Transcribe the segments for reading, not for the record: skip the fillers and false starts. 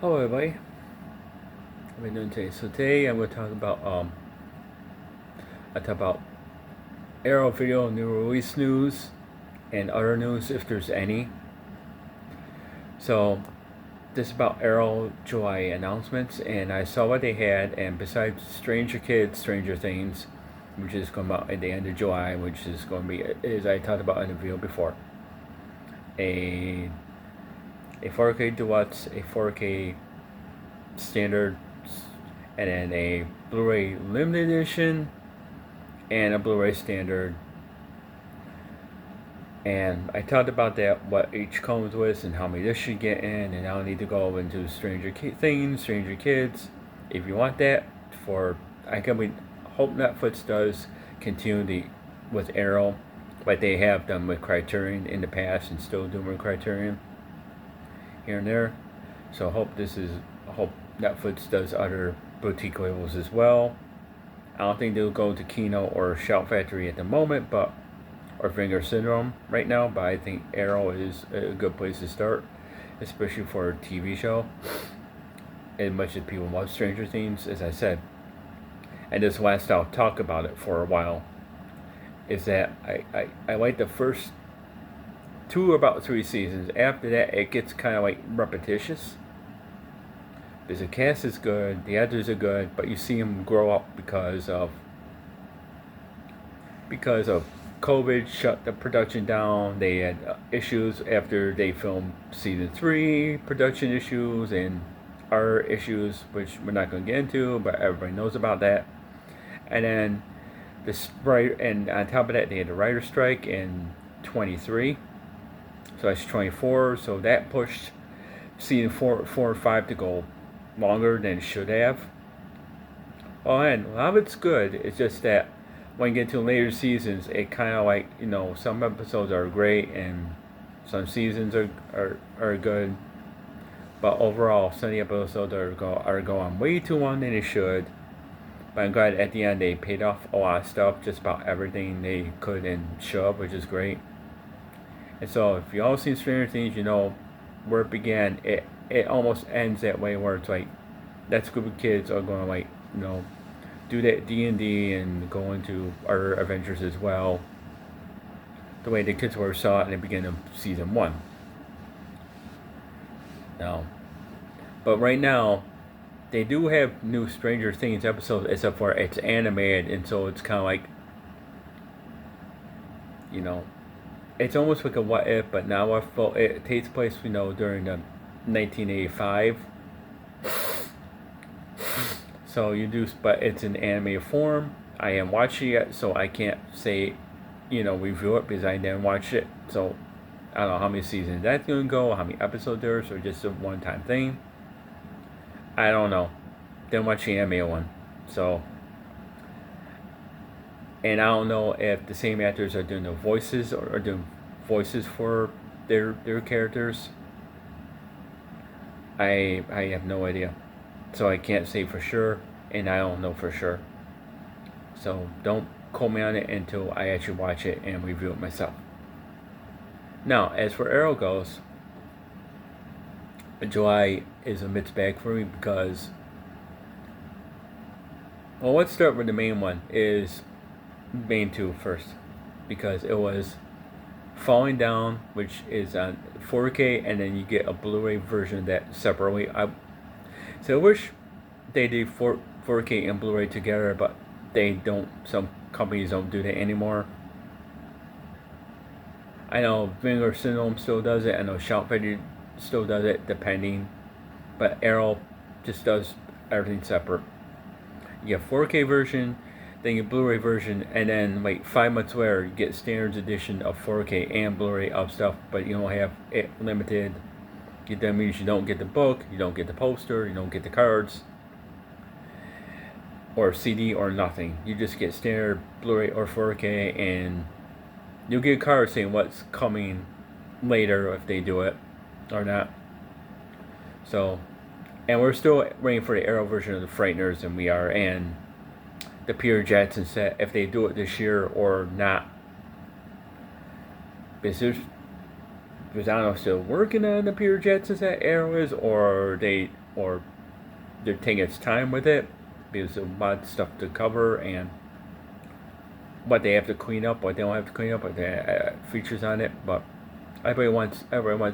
Hello everybody, how are you doing today? So today I'm going to talk about Arrow video new release news and other news if there's any. So this is about Arrow July announcements, and I saw what they had, and besides Stranger Kids, Stranger Things, which is going out at the end of July, which is going to be, as I talked about in the video before, a 4K Deluxe, a 4K Standard, and then a Blu-ray Limited Edition, and a Blu-ray Standard. And I talked about that, what each comes with, and how many this you get in, and I don't need to go into Stranger Things, Stranger Kids. If you want that, I hope Netflix does continue with Arrow, like they have done with Criterion in the past, and still doing with Criterion here and there. So I hope Netflix does other boutique labels as well. I don't think they'll go to Kino or Shout Factory at the moment, or Finger Syndrome right now, but I think Arrow is a good place to start, especially for a TV show. As much as people love Stranger Things, as I said, and this last I'll talk about it for a while, is that I like the first about 3 seasons. After that, it gets kind of like repetitious. Because the cast is good, the actors are good, but you see them grow up because of COVID shut the production down. They had issues after they filmed season 3, production issues and other issues, which we're not going to get into, but everybody knows about that. And then and on top of that, they had the writer strike in 23, so that's 24. So that pushed season 4 and 5 to go longer than it should have. Oh, and a lot of it's good. It's just that when you get to later seasons, it kind of like, some episodes are great and some seasons are good, but overall some of the episodes are going way too long than they should. But I'm glad at the end they paid off a lot of stuff, just about everything they could and shove, which is great. And so if you all seen Stranger Things, you know where it began. It almost ends that way, where it's like that group of kids are going to, like, do that D&D and go into other adventures as well, the way the kids were saw it in the beginning of season 1. Now, but right now they do have new Stranger Things episodes, except for it's animated, and so it's kind of like, it's almost like a what if, but now it takes place, during the 1985. So but it's in animated form. I am watching it, so I can't say, review it because I didn't watch it. So I don't know how many seasons that's going to go, how many episodes there's, or just a one-time thing. I don't know. Didn't watch the animated one. So, and I don't know if the same actors are doing the voices or doing voices for their characters. I have no idea. So I can't say for sure, and I don't know for sure. So don't quote me on it until I actually watch it and review it myself. Now, as for Arrow goes, July is a mixed bag for me because, well, let's start with the main one, is main 2 first, because it was Falling Down, which is on 4K, and then you get a Blu-ray version of that separately. So I wish they did 4K and Blu-ray together, but they don't. Some companies don't do that anymore. I know Finger Syndrome still does it. I know Shout Factory still does it, depending. But Arrow just does everything separate. You get 4K version, then you get Blu-ray version, and then like 5 months later, you get standards edition of 4K and Blu-ray of stuff, but you don't have it limited. That means you don't get the book, you don't get the poster, you don't get the cards, or CD, or nothing. You just get standard Blu-ray or 4K, and you'll get a card saying what's coming later, if they do it or not. So, and we're still waiting for the Arrow version of the Frighteners, and we are, and the Peter Jackson set, if they do it this year or not. Because I don't know if they're working on the Peter Jackson set, Arrow is, or they or they're taking its time with it because there's a lot of stuff to cover and what they have to clean up, what they don't have to clean up, what the features on it. But everyone's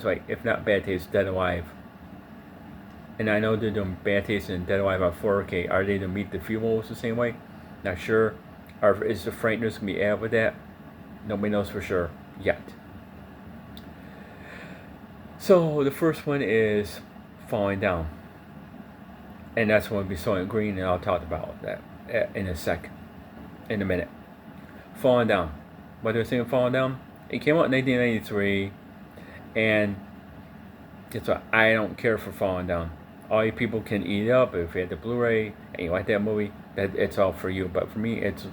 like, if not Bad Taste, Dead Alive. And I know they're doing Bad Taste and Dead Alive on 4K. Are they to meet the Feebles the same way? Not sure. Or is the Frighteners gonna be added with that? Nobody knows for sure yet. So the first one is Falling Down, and that's when we saw in green, and I'll talk about that in a minute. Falling Down. What they're saying, Falling Down. It came out in 1993, and guess what? I don't care for Falling Down. All you people can eat it up. If you had the Bluray and you like that movie, that it's all for you. But for me, it's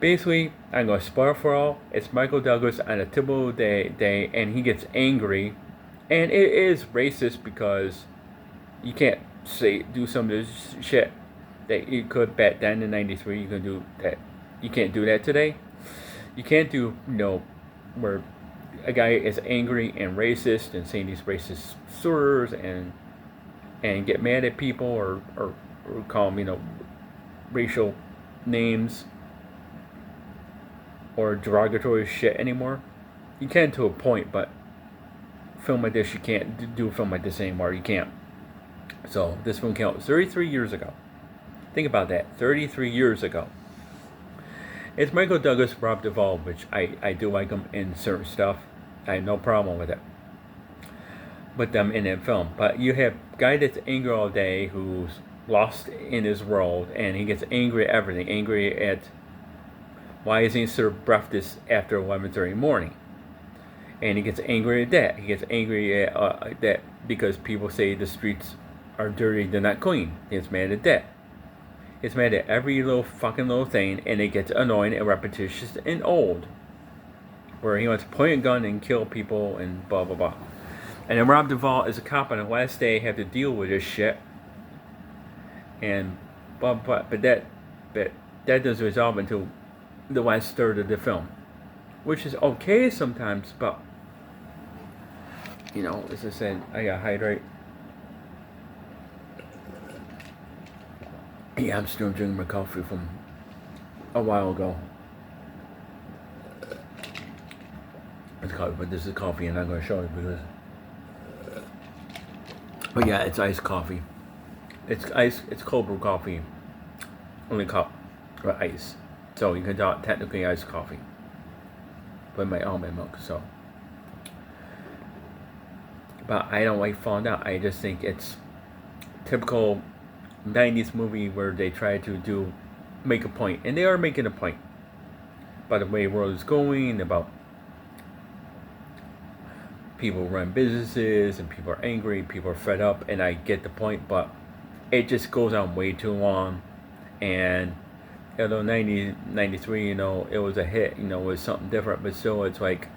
basically, I'm gonna spoil for all. It's Michael Douglas on a typical day, and he gets angry, and it is racist because you can't do some of this shit that you could back then in '93. You can do that. You can't do that today. You can't do where a guy is angry and racist and saying these racist slurs and get mad at people or call them racial names or derogatory shit anymore. You can to a point, but film like this, you can't do a film like this anymore. You can't. So this film came out 33 years ago. Think about that. 33 years ago. It's Michael Douglas, Rob Duvall, which I do like him in certain stuff. I have no problem with it. With them in that film. But you have a guy that's angry all day who's lost in his world, and he gets angry at everything. Angry at why isn't he served breakfast after 11:30 in the morning? And he gets angry at that. He gets angry at that because people say the streets are dirty, they're not clean. He gets mad at that. It's mad at every little thing, and it gets annoying and repetitious and old. Where he wants to point a gun and kill people and blah blah blah. And then Rob Duvall is a cop on the last day, have to deal with this shit. And blah blah, but that doesn't resolve until the last third of the film, which is okay sometimes, but as I said, I gotta hydrate. Yeah, I'm still drinking my coffee from a while ago. It's coffee, but this is coffee, and I'm going to show you because. But yeah, it's iced coffee. It's ice. It's cold brew coffee. Only cup or ice, so you can call it technically iced coffee. With my almond milk, so. But I don't like Falling Down. I just think it's typical 90s movie where they try to make a point, and they are making a point about the way the world is going, about people run businesses and people are angry, people are fed up, and I get the point, but it just goes on way too long. And although 93, it was a hit, it was something different, but still it's like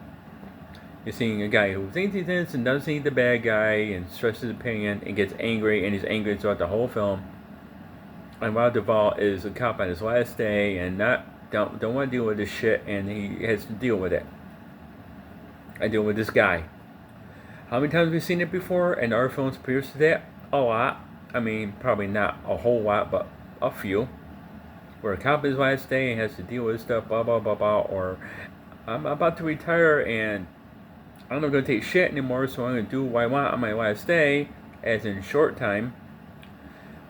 you're seeing a guy who thinks he's innocent and doesn't think the bad guy and stresses his opinion and gets angry, and he's angry throughout the whole film. And Rob Duvall is a cop on his last day and don't want to deal with this shit, and he has to deal with it. I deal with this guy. How many times have we seen it before? And our films pierce that? A lot. I mean, probably not a whole lot, but a few. Where a cop is last day and has to deal with stuff, blah blah blah blah, or I'm about to retire and I'm not going to take shit anymore, so I'm going to do what I want on my last day, as in Short Time,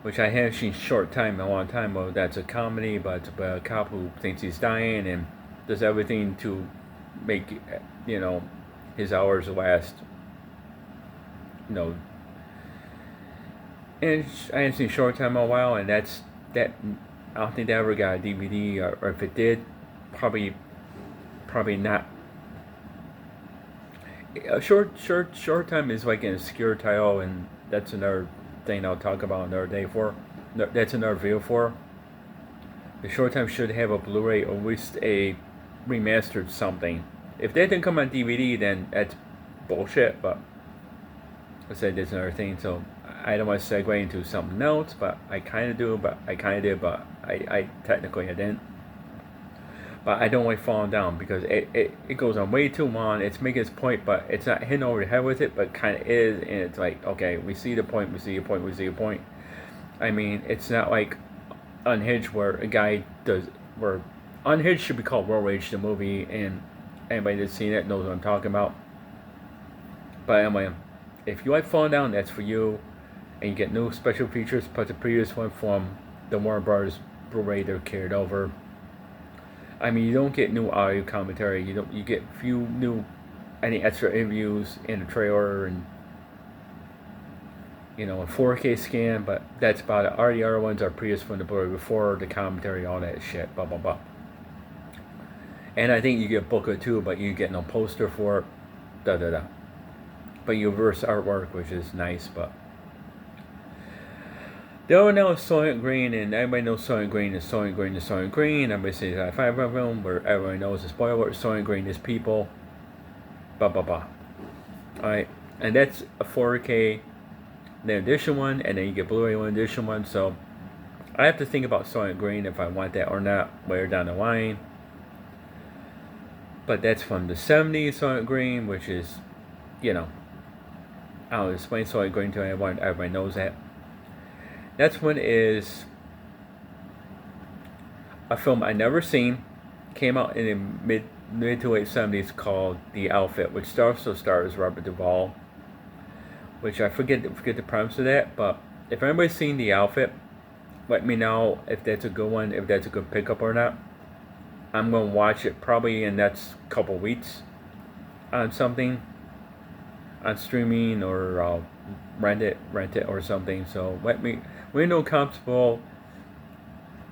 which I have seen Short Time a long time ago. That's a comedy, but it's about a cop who thinks he's dying and does everything to make, his hours last, And I haven't seen Short Time in a while, and that. I don't think that ever got a DVD, or if it did, probably not. Short Time is like an obscure title, and that's another thing I'll talk about another day for. That's another video for. The Short Time should have a Blu-ray or at least a remastered something. If that didn't come on DVD, then that's bullshit. But I said there's another thing, so I don't want to segue into something else, but I kind of do. But I kind of did, but I technically I didn't. But I don't like falling down because it goes on way too long. It's making its point, but it's not hitting over the head with it, but kind of is. And it's like, okay, we see the point, we see a point, we see a point. I mean, it's not like Unhinged where a guy does, where Unhinged should be called Road Rage, the movie, and anybody that's seen it knows what I'm talking about. But anyway, if you like falling down, that's for you. And you get new special features, plus the previous one from the Warner Brothers Bluray they're carried over. I mean, you don't get new audio commentary. You get few new, any extra interviews in the trailer and a 4K scan. But that's about it. All the other ones are previous from the Blu-ray before the commentary, all that shit. Blah blah blah. And I think you get booklet too, but you get no poster for it. Da da da. But you reverse artwork, which is nice. But the other now is Soylent Green, and everybody knows Soylent Green is Soylent Green is Soylent Green. Everybody says that 5 of them, where everyone knows the spoiler. Soylent Green is people. Blah blah blah. Alright, and that's a 4K, the edition one, and then you get Blu-ray one edition one. So I have to think about Soylent Green if I want that or not later down the line. But that's from the 70s Soylent Green, which is, I'll explain Soylent Green to anyone. Everybody knows that. Next one is a film I never seen. Came out in the mid to late 70s called The Outfit, which also stars Robert Duvall. Which I forget the premise of that, but if anybody's seen The Outfit, let me know if that's a good one, if that's a good pickup or not. I'm gonna watch it probably in the next couple weeks on something, on streaming, or rent it or something. So let me know comfortable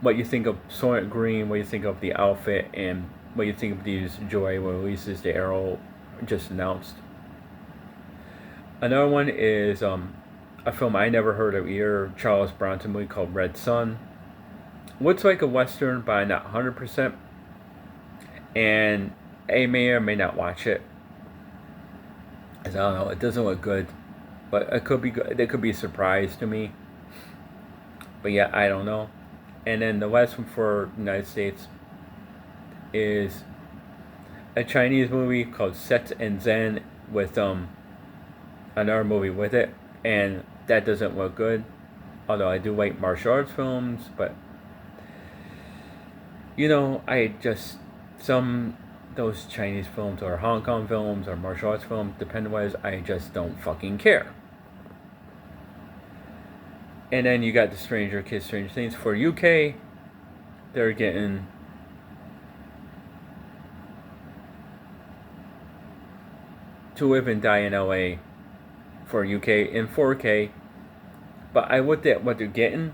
what you think of Soylent Green, what you think of The Outfit, and what you think of these Joy releases the Arrow just announced. Another one is a film I never heard of either, Charles Bronson movie called Red Sun. Looks like a Western, but I'm not 100%. And I may or may not watch it. I don't know, it doesn't look good. But it could be good. It could be a surprise to me. But yeah, I don't know. And then the last one for the United States is a Chinese movie called Set and Zen with another movie with it, and that doesn't look good. Although I do like martial arts films, but I just those Chinese films or Hong Kong films or martial arts films, depending on what it is, I just don't fucking care. And then you got the Stranger Things for UK. They're getting To Live and Die in LA for UK in 4K. But I looked at what they're getting,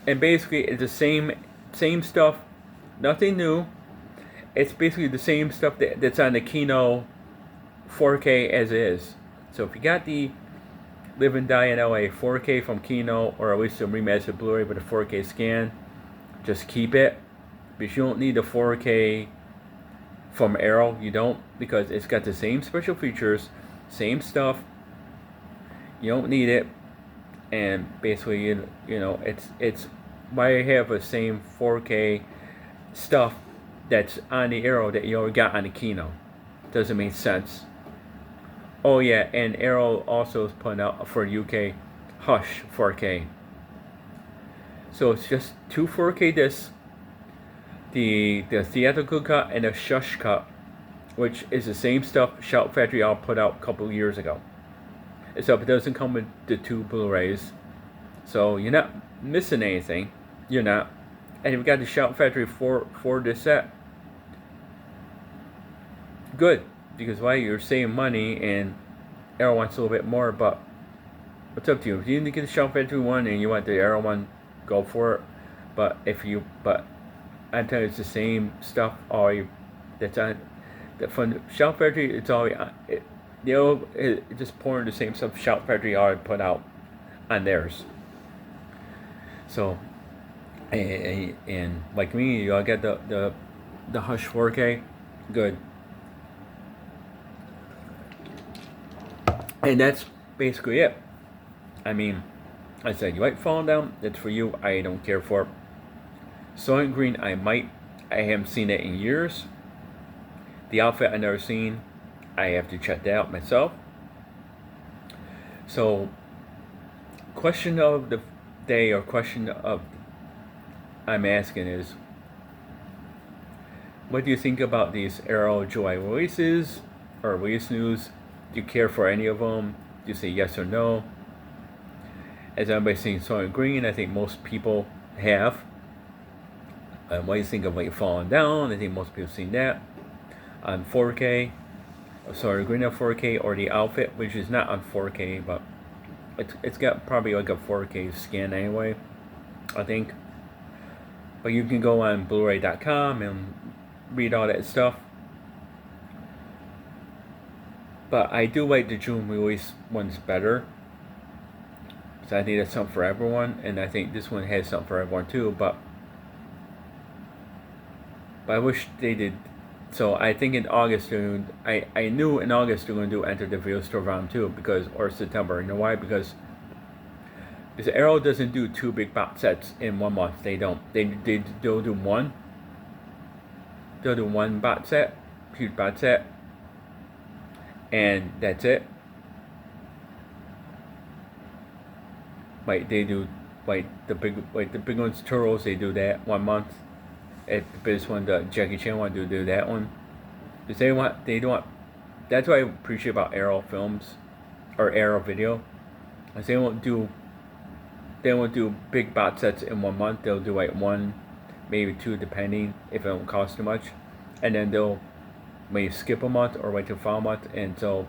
and basically it's the same stuff, nothing new. It's basically the same stuff that's on the Kino 4K as is. So if you got the Live and Die in LA 4K from Kino, or at least a remastered Blu-ray with a 4K scan, just keep it. Because you don't need the 4K from Arrow. You don't, because it's got the same special features, same stuff. You don't need it. And basically, it's why you have the same 4K stuff that's on the Arrow that you already got on the Kino. Doesn't make sense. Oh yeah, and Arrow also is putting out for UK Hush 4K. So it's just two 4K discs, the theatrical cut and the Shush cut, which is the same stuff Shout Factory all put out a couple of years ago. Except it doesn't come with the two Blu-rays, so you're not missing anything. You're not. And you've got the Shout Factory 4 disc set. Good, because you're saving money, and Arrow wants a little bit more, but it's up to you. If you need to get the Shout Factory one and you want the Arrow one, go for it. But I'm telling you, it's the same stuff. That's on from Shout Factory. It's all it's just pouring the same stuff Shout Factory already put out on theirs. So, and like me, you all get the Hush 4K, good. And that's basically it. I mean, I said, you like falling down, that's for you. I don't care for it. Soylent Green, I might. I haven't seen it in years. The outfit I never seen. I have to check that out myself. So, question of the day, or question of I'm asking is, what do you think about these Arrow July releases or release news? Do you care for any of them? Do you say yes or no? Has anybody seen Soylent Green? I think most people have. What do you think of like Falling Down? I think most people have seen that on 4K. Soylent Green on 4K, or the outfit, which is not on 4K, but it's got probably like a 4K scan anyway, I think. But you can go on Bluray.com and read all that stuff. But I do like the June release ones better. So I think that's something for everyone, and I think this one has something for everyone too. But I wish they did. So I think in August, I knew in August they're going to do Enter the Video Store Volume 2, or September. You know why? Because Arrow doesn't do 2 big box sets in 1 month. They don't. They'll do one. They'll do 1 box set, huge box set, and that's it. Like they do, like the big ones, Turtles. They do that 1 month. At the biggest one, the Jackie Chan one, do that one. Because they don't. That's what I appreciate about Arrow films, or Arrow Video. Because they won't do big box sets in 1 month. They'll do like 1, maybe 2, depending if it don't cost too much, and then they'll maybe skip a month or wait till fall month, and so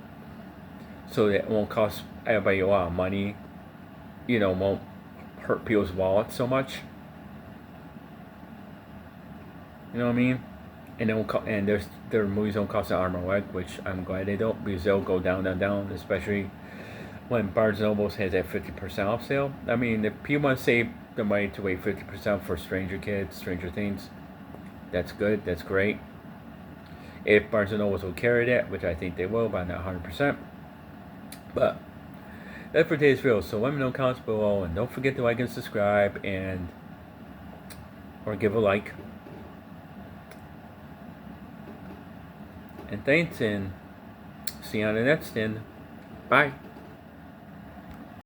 that it won't cost everybody a lot of money. You know, won't hurt people's wallets so much. You know what I mean? And their movies don't cost an arm and a leg, which I'm glad they don't, because they'll go down, especially when Barnes & Noble has that 50% off sale. I mean, if people want to save the money to wait 50% for Stranger Things, that's good, that's great. If Barnes & Noble will carry that, which I think they will, but not 100%. But that's for today's video. So let me know in the comments below, and don't forget to like and subscribe, or give a like. And thanks, and see you on the next one. Bye.